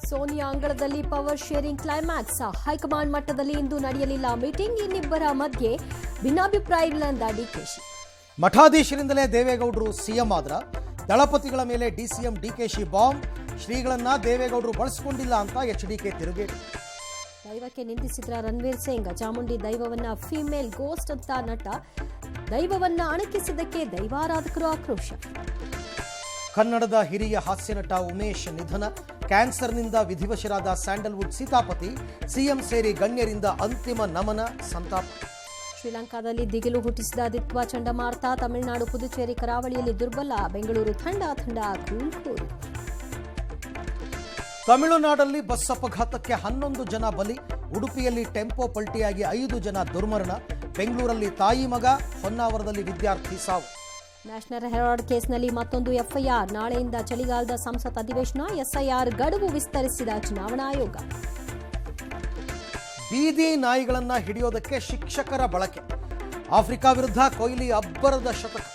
ಸೋನಿಯಾ ಅಂಗಳದಲ್ಲಿ power sharing climax. High command ಮಟ್ಟದಲ್ಲಿ ಇಂದು ನಡೆಯಲಿಲ್ಲ ಮೀಟಿಂಗ್. ಇನ್ನಿಬ್ಬರ ಮಧ್ಯೆ ಭಿನ್ನಾಭಿಪ್ರಾಯಗಳಿಂದ ಡಿಕೆಶಿ. ಮಠಾಧೀಶರಿಂದಲೇ ದೇವೇಗೌಡರು ಸಿಎಂ ಆದ್ರ, ದಳಪತಿಗಳ ಮೇಲೆ ಡಿಸಿಎಂ ಡಿಕೆಶಿ ಬಾಂಬ್. ಶ್ರೀಗಳನ್ನ ದೇವೇಗೌಡರು ಬಳಸಿಕೊಂಡಿಲ್ಲ ಅಂತ ಎಚ್ಡಿಕೆ ತಿರುಗೇಟು. ದೈವಕ್ಕೆ ನಿಂದಿಸಿದ್ರ ರಣವೀರ್ ಸಿಂಗ್. ಚಾಮುಂಡಿ ದೈವವನ್ನ ಫಿಮೇಲ್ ಗೋಸ್ಟ್ ಅಂತ ನಟ. ದೈವವನ್ನ ಅಣಕಿಸಿದ್ದಕ್ಕೆ ದೈವಾರಾಧಕರು ಆಕ್ರೋಶ. ಕನ್ನಡದ ಹಿರಿಯ ಹಾಸ್ಯನಟ ಉಮೇಶ್ ನಿಧನ. ಕ್ಯಾನ್ಸರ್ನಿಂದ ವಿಧಿವಶರಾದ ಸ್ಯಾಂಡಲ್ವುಡ್ ಸೀತಾಪತಿ. ಸಿಎಂ ಸೇರಿ ಗಣ್ಯರಿಂದ ಅಂತಿಮ ನಮನ, ಸಂತಾಪ. ಶ್ರೀಲಂಕಾದಲ್ಲಿ ದಿಗಿಲು ಹುಟ್ಟಿಸಿದ ದಿತ್ವಾ ಚಂಡಮಾರುತ. ತಮಿಳುನಾಡು ಪುದುಚೇರಿ ಕರಾವಳಿಯಲ್ಲಿ ದುರ್ಬಲ. ಬೆಂಗಳೂರು ತಂಡ ಕೂಲ್. ತಮಿಳುನಾಡಲ್ಲಿ ಬಸ್ ಅಪಘಾತಕ್ಕೆ 11 ಜನ ಬಲಿ. ಉಡುಪಿಯಲ್ಲಿ ಟೆಂಪೋ ಪಲ್ಟಿಯಾಗಿ 5 ಜನ ದುರ್ಮರಣ. ಬೆಂಗಳೂರಲ್ಲಿ ತಾಯಿ ಮಗ, ಹೊನ್ನಾವರದಲ್ಲಿ ವಿದ್ಯಾರ್ಥಿ ಸಾವು. ನ್ಯಾಷನಲ್ ಹೆರಾಲ್ಡ್ ಕೇಸ್ನಲ್ಲಿ ಮತ್ತೊಂದು ಎಫ್ಐಆರ್. ನಾಳೆಯಿಂದ ಚಳಿಗಾಲದ ಸಂಸತ್ ಅಧಿವೇಶನ. ಎಸ್ಐಆರ್ ಗಡುವು ವಿಸ್ತರಿಸಿದ ಚುನಾವಣಾ ಆಯೋಗ. ಬೀದಿ ನಾಯಿಗಳನ್ನ ಹಿಡಿಯೋದಕ್ಕೆ ಶಿಕ್ಷಕರ ಬಳಕೆ. ಆಫ್ರಿಕಾ ವಿರುದ್ಧ ಕೊಹ್ಲಿ ಅಬ್ಬರದ ಶತಕ.